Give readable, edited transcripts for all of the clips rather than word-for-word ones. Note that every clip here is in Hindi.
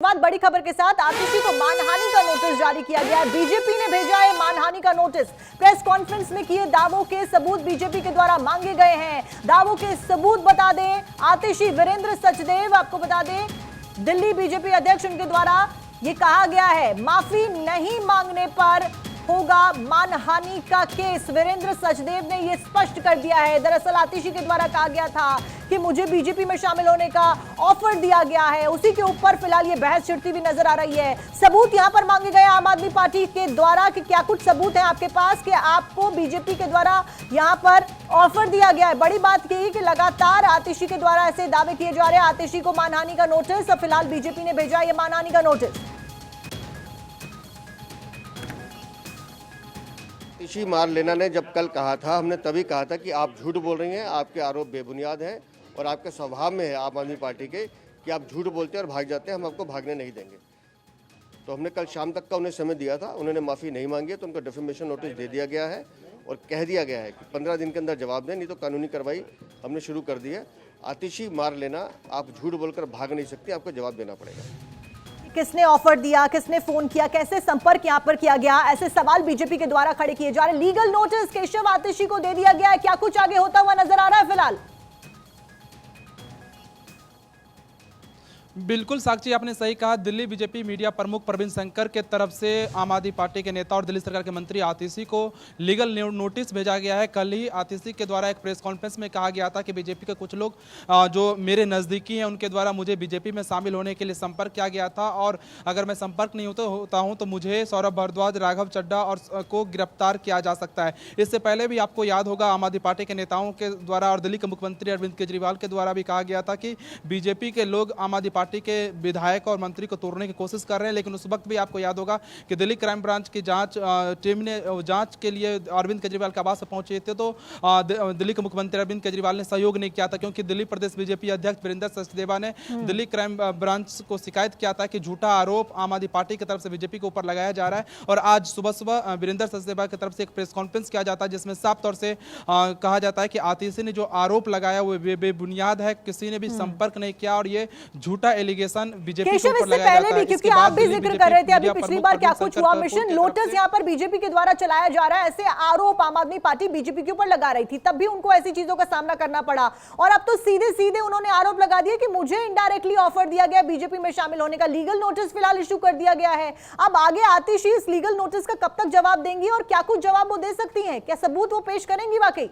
बाद बड़ी खबर के साथ आतिशी को मानहानि का नोटिस जारी किया गया है। बीजेपी ने भेजा है मानहानि का नोटिस। प्रेस कॉन्फ्रेंस में किए दावों के सबूत बीजेपी के द्वारा मांगे गए हैं। दावों के सबूत बता दें, आतिशी वीरेंद्र सचदेव, आपको बता दें दिल्ली बीजेपी अध्यक्ष, उनके द्वारा ये कहा गया है माफी नहीं मांगने पर होगा मानहानि का केस। वीरेंद्र सचदेव ने यह स्पष्ट कर दिया है। दरअसल आतिशी के द्वारा कहा गया था कि मुझे बीजेपी में शामिल होने का ऑफर दिया गया है, उसी के ऊपर फिलहाल ये बहस छिड़ती हुई नजर आ रही है। सबूत यहां पर मांगे गए आम आदमी पार्टी के द्वारा कि क्या कुछ सबूत है आपके पास कि आपको बीजेपी के द्वारा यहां पर ऑफर दिया गया है। बड़ी बात यही कि लगातार आतिशी के द्वारा ऐसे दावे किए जा रहे हैं। आतिशी को मानहानि का नोटिस, और फिलहाल बीजेपी ने भेजा यह मानहानि का नोटिस। आतिशी मारलेना ने जब कल कहा था, हमने तभी कहा था कि आप झूठ बोल रही हैं, आपके आरोप बेबुनियाद हैं और आपके स्वभाव में है आम आदमी पार्टी के कि आप झूठ बोलते हैं और भाग जाते हैं, हम आपको भागने नहीं देंगे। तो हमने कल शाम तक का उन्हें समय दिया था, उन्होंने माफ़ी नहीं मांगी तो उनको डिफेमेशन नोटिस दे दिया गया है और कह दिया गया है कि 15 दिन के अंदर जवाब दें, नहीं तो कानूनी कार्रवाई हमने शुरू कर दी है। आतिशी मार लेना, आप झूठ बोलकर भाग नहीं सकती, आपको जवाब देना पड़ेगा। किसने ऑफर दिया, किसने फोन किया, कैसे संपर्क यहां पर किया गया, ऐसे सवाल बीजेपी के द्वारा खड़े किए जा रहे हैं। लीगल नोटिस केशव आतिशी को दे दिया गया है, क्या कुछ आगे होता हुआ नजर आ रहा है फिलहाल? बिल्कुल साक्षी, आपने सही कहा। दिल्ली बीजेपी मीडिया प्रमुख प्रवीण शंकर के तरफ से आम आदमी पार्टी के नेता और दिल्ली सरकार के मंत्री आतिशी को लीगल नोटिस भेजा गया है। कल ही आतिशी के द्वारा एक प्रेस कॉन्फ्रेंस में कहा गया था कि बीजेपी के कुछ लोग जो मेरे नज़दीकी हैं उनके द्वारा मुझे बीजेपी में शामिल होने के लिए संपर्क किया गया था, और अगर मैं संपर्क नहीं होता हूँ तो मुझे सौरभ भारद्वाज, राघव चड्ढा और को गिरफ्तार किया जा सकता है। इससे पहले भी आपको याद होगा आम आदमी पार्टी के नेताओं के द्वारा और दिल्ली के मुख्यमंत्री अरविंद केजरीवाल के द्वारा भी कहा गया था कि बीजेपी के लोग आम आदमी पार्टी के विधायक और मंत्री को तोड़ने की कोशिश कर रहे हैं। लेकिन उस वक्त भी आपको याद होगा कि दिल्ली क्राइम ब्रांच की जांच टीम ने जांच के लिए अरविंद केजरीवाल के आवास पर पहुंचे थे, तो दिल्ली के मुख्यमंत्री अरविंद केजरीवाल ने सहयोग नहीं किया था, क्योंकि दिल्ली प्रदेश बीजेपी अध्यक्ष वीरेंद्र सचदेवा ने दिल्ली क्राइम ब्रांच को शिकायत किया था कि झूठा आरोप आम आदमी पार्टी की तरफ से बीजेपी के ऊपर लगाया जा रहा है। और आज सुबह सुबह वीरेंद्र सचदेवा की तरफ से एक प्रेस कॉन्फ्रेंस किया जाता है जिसमें साफ तौर से कहा जाता है कि आतिशी ने जो आरोप लगाया वो बेबुनियाद है, किसी ने भी संपर्क नहीं किया और ये झूठा एलिगेशन बीजेपी के ऊपर लगाया जाता है। क्योंकि आप भी जिक्र कर रहे थे अभी पिछली बार क्या कुछ हुआ, मिशन लोटस यहां पर बीजेपी के द्वारा चलाया जा रहा है, ऐसे आरोप आम आदमी पार्टी बीजेपी के ऊपर लगा रही थी, तब भी उनको ऐसी चीजों का सामना करना पड़ा। और अब तो सीधे सीधे उन्होंने आरोप लगा दिया कि मुझे इनडायरेक्टली ऑफर दिया गया बीजेपी में शामिल होने का। लीगल नोटिस फिलहाल इशू कर दिया गया है। अब आगे आतिशी इस लीगल नोटिस का कब तक जवाब देंगी और क्या कुछ जवाब वो दे सकती हैं, क्या सबूत वो पेश करेंगी वाकई?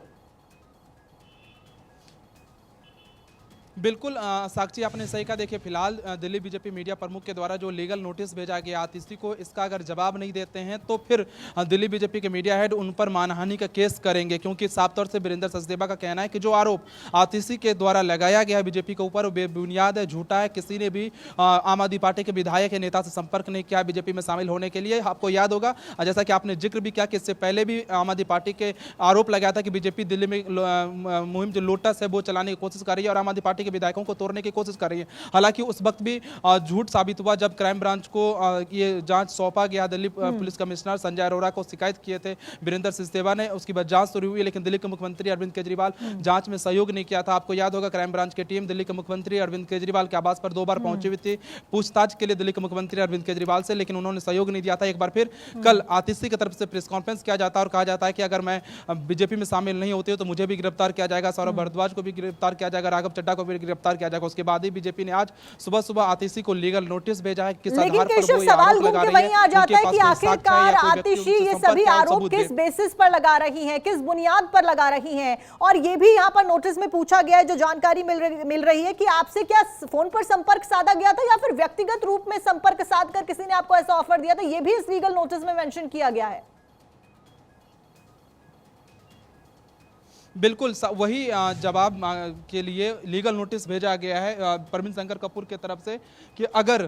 बिल्कुल साक्षी, आपने सही कहा। देखिए, फिलहाल दिल्ली बीजेपी मीडिया प्रमुख के द्वारा जो लीगल नोटिस भेजा गया आतिशी को, इसका अगर जवाब नहीं देते हैं तो फिर दिल्ली बीजेपी के मीडिया हेड उन पर मानहानि का केस करेंगे, क्योंकि साफ तौर से वीरेंद्र सचदेवा का कहना है कि जो आरोप आतिशी के द्वारा लगाया गया है बीजेपी के ऊपर वो बेबुनियाद है, झूठा है। किसी ने भी आम आदमी पार्टी के विधायक के नेता से संपर्क नहीं किया बीजेपी में शामिल होने के लिए। आपको याद होगा, जैसा कि आपने जिक्र भी किया कि इससे पहले भी आम आदमी पार्टी के आरोप लगाया था कि बीजेपी दिल्ली में मुहिम जो लोटस है वो चलाने की कोशिश कर रही है और आम आदमी पार्टी के विधायकों को तोड़ने की कोशिश कर रही है। हालांकि उस वक्त भी झूठ साबित हुआ जब क्राइम ब्रांच को ये जांच सौंपा गया। दिल्ली पुलिस कमिश्नर संजय अरोड़ा को शिकायत किए थे वीरेंद्र सचदेवा ने, उसकी बाद जांच शुरू हुई, लेकिन दिल्ली के मुख्यमंत्री अरविंद केजरीवाल जांच में सहयोग नहीं किया था। आपको याद होगा क्राइम ब्रांच की टीम दिल्ली के मुख्यमंत्री अरविंद केजरीवाल के आवास पर 2 बार पहुंची हुई थी पूछताछ के लिए दिल्ली के मुख्यमंत्री अरविंद केजरीवाल से, लेकिन उन्होंने सहयोग नहीं दिया था। एक बार फिर कल आतिशी की तरफ से प्रेस कॉन्फ्रेंस किया जाता है और कहा जाता है कि अगर मैं बीजेपी में शामिल नहीं होती तो मुझे भी गिरफ्तार किया जाएगा, सौरभ भारद्वाज को भी गिरफ्तार किया जाएगा, राघव चड्ढा को भी गिरफ्तार किया जाएगा। उसके बाद ही बीजेपी ने आज सुबह सुबह आतिशी को लीगल नोटिस भेजा है। किस आधार पर वो ये आरोप लगा रही है, आ जाता है कि आखिरकार आतिशी ये सभी आरोप किस बेसिस पर लगा रही हैं, किस बुनियाद पर लगा रही हैं। और ये भी यहाँ पर नोटिस में पूछा गया है, जो जानकारी मिल रही है कि आपसे क्या फोन पर संपर्क साधा गया था या फिर व्यक्तिगत रूप में संपर्क साधकर किसी ने आपको ऐसा ऑफर दिया था, ये भी इस लीगल नोटिस में मेंशन किया गया है। बिल्कुल वही जवाब के लिए लीगल नोटिस भेजा गया है प्रवीण शंकर कपूर की तरफ से कि अगर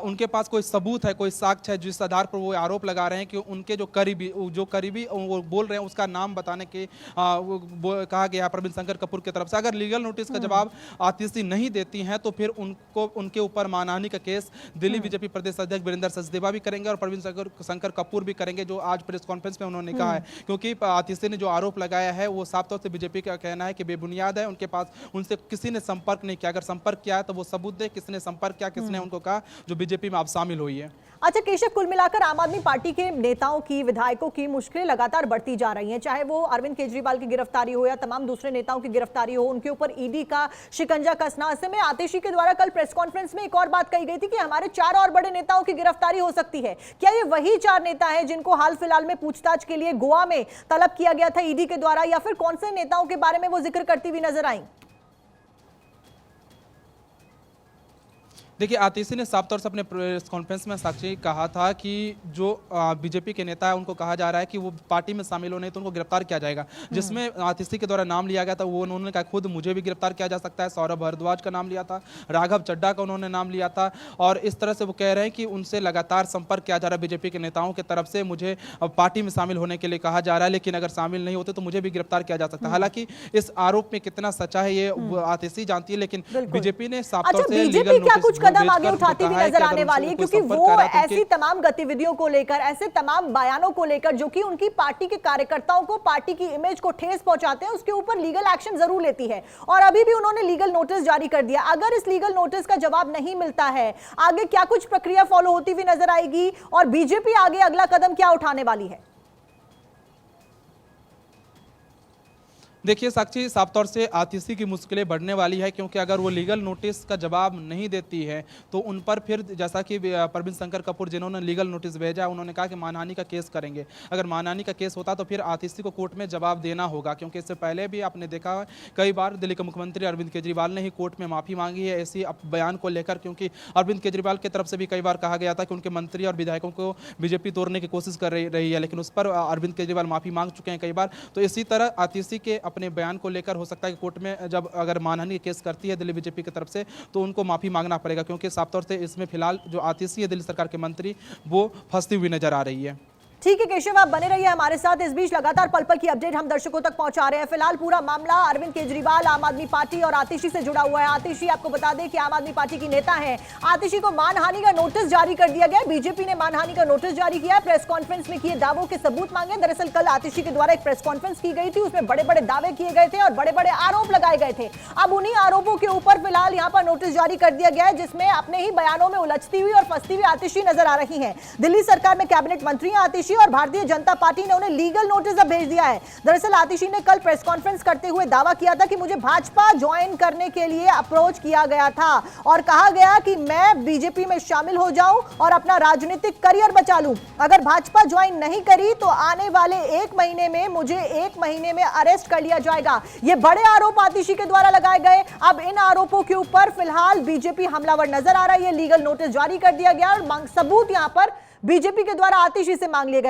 उनके पास कोई सबूत है, कोई साक्ष्य है जिस आधार पर वो आरोप लगा रहे हैं कि उनके जो करीबी वो बोल रहे हैं उसका नाम बताने के कहा गया है प्रवीण शंकर कपूर की तरफ से। अगर लीगल नोटिस का जवाब आतिशी नहीं देती हैं तो फिर उनके ऊपर मानहानि का केस दिल्ली बीजेपी प्रदेश अध्यक्ष वीरेंद्र सचदेवा भी करेंगे और प्रवीण शंकर कपूर भी करेंगे, जो आज प्रेस कॉन्फ्रेंस में उन्होंने कहा है। क्योंकि आतिशी ने जो आरोप लगाया है वो साफ तौर से बीजेपी का कहना है कि बेबुनियाद है, उनके पास उनसे किसी ने संपर्क नहीं किया। अगर संपर्क किया है तो वो सबूत दे, किसने संपर्क किया, किसने उनको कहा जो बीजेपी में आप शामिल हुई है। अच्छा केशव, कुल मिलाकर आम आदमी पार्टी के नेताओं की, विधायकों की मुश्किलें लगातार बढ़ती जा रही हैं, चाहे वो अरविंद केजरीवाल की गिरफ्तारी हो या तमाम दूसरे नेताओं की गिरफ्तारी हो, उनके ऊपर ईडी का शिकंजा कसना। ऐसे में आतिशी के द्वारा कल प्रेस कॉन्फ्रेंस में एक और बात कही गई थी कि हमारे 4 और बड़े नेताओं की गिरफ्तारी हो सकती है। क्या ये वही 4 नेता हैं जिनको हाल फिलहाल में पूछताछ के लिए गोवा में तलब किया गया था ईडी के द्वारा, या फिर कौन से नेताओं के बारे में वो जिक्र करती हुई नजर आई? देखिए, आतिशी ने साफ तौर से अपने प्रेस कॉन्फ्रेंस में साक्षी कहा था कि जो बीजेपी के नेता है उनको कहा जा रहा है कि वो पार्टी में शामिल होने तो उनको गिरफ्तार किया जाएगा। जिसमें आतिशी के द्वारा नाम लिया गया था वो उन्होंने कहा खुद मुझे भी गिरफ्तार किया जा सकता है। सौरभ भारद्वाज का नाम लिया था, राघव चड्ढा का उन्होंने नाम लिया था, और इस तरह से वो कह रहे हैं कि उनसे लगातार संपर्क किया जा रहा है बीजेपी के नेताओं की तरफ से। मुझे पार्टी में शामिल होने के लिए कहा जा रहा है, लेकिन अगर शामिल नहीं होते तो मुझे भी गिरफ्तार किया जा सकता है। हालांकि इस आरोप में कितना सच्चा है ये आतिशी जानती है, लेकिन बीजेपी ने साफ तौर से बीजेपी क्या कुछ कदम आगे उठाती हुई नजर आने वाली है? क्योंकि वो ऐसी तमाम गतिविधियों को लेकर, ऐसे तमाम बयानों को लेकर जो कि उनकी पार्टी के कार्यकर्ताओं को, पार्टी की इमेज को ठेस पहुंचाते हैं, उसके ऊपर लीगल एक्शन जरूर लेती है। और अभी भी उन्होंने लीगल नोटिस जारी कर दिया। अगर इस लीगल नोटिस का जवाब नहीं मिलता है, आगे क्या कुछ प्रक्रिया फॉलो होती हुई नजर आएगी और बीजेपी आगे अगला कदम क्या उठाने वाली है? देखिए साक्षी, साफ तौर से आतिशी की मुश्किलें बढ़ने वाली है, क्योंकि अगर वो लीगल नोटिस का जवाब नहीं देती है तो उन पर फिर, जैसा कि प्रवीण शंकर कपूर जिन्होंने लीगल नोटिस भेजा, उन्होंने कहा कि मानहानि का केस करेंगे। अगर मानहानि का केस होता तो फिर आतिशी को कोर्ट में जवाब देना होगा, क्योंकि इससे पहले भी आपने देखा है कई बार दिल्ली के मुख्यमंत्री अरविंद केजरीवाल ने ही कोर्ट में माफ़ी मांगी है ऐसी बयान को लेकर, क्योंकि अरविंद केजरीवाल की तरफ से भी कई बार कहा गया था कि उनके मंत्री और विधायकों को बीजेपी तोड़ने की कोशिश कर रही है, लेकिन उस पर अरविंद केजरीवाल माफ़ी मांग चुके हैं कई बार। तो इसी तरह आतिशी के अपने बयान को लेकर हो सकता है कि कोर्ट में जब अगर मानहानि केस करती है दिल्ली बीजेपी की तरफ से तो उनको माफी मांगना पड़ेगा, क्योंकि साफ तौर से इसमें फिलहाल जो आतिशी है दिल्ली सरकार के मंत्री वो फंसती हुई नजर आ रही है। ठीक है केशव, आप बने रहिए हमारे साथ। इस बीच लगातार पल पल की अपडेट हम दर्शकों तक पहुंचा रहे हैं। फिलहाल पूरा मामला अरविंद केजरीवाल, आम आदमी पार्टी और आतिशी से जुड़ा हुआ है। आतिशी, आपको बता दें कि आम आदमी पार्टी की नेता है। आतिशी को मानहानि का नोटिस जारी कर दिया गया है। बीजेपी ने मानहानि का नोटिस जारी किया है। प्रेस कॉन्फ्रेंस में किए दावों के सबूत मांगे। दरअसल कल आतिशी के द्वारा एक प्रेस कॉन्फ्रेंस की गई थी, उसमें बड़े बड़े दावे किए गए थे और बड़े बड़े आरोप लगाए गए थे। अब उन्हीं आरोपों के ऊपर फिलहाल यहाँ पर नोटिस जारी कर दिया गया है, जिसमें अपने ही बयानों में उलझती हुई और फंसती हुई आतिशी नजर आ रही है। दिल्ली सरकार में कैबिनेट मंत्री हैं आतिशी और भारतीय जनता पार्टी ने उन्हें लीगल नोटिस अब भेज दिया है। दरअसल आतिशी ने कल प्रेस कॉन्फ्रेंस करते हुए दावा किया था कि मुझे भाजपा ज्वाइन करने के लिए अप्रोच किया गया था और कहा गया कि मैं बीजेपी में शामिल हो जाऊं और अपना राजनीतिक करियर बचा लूं। अगर भाजपा ज्वाइन नहीं करी तो आने वाले 1 महीने में मुझे 1 महीने में अरेस्ट कर लिया जाएगा। ये बड़े आरोप आतिशी के द्वारा लगाए गए। अब इन आरोपों के ऊपर फिलहाल बीजेपी हमलावर नजर आ रही है। लीगल नोटिस जारी कर दिया गया और सबूत यहां पर बीजेपी के द्वारा आतिशी से मांग लिए गए।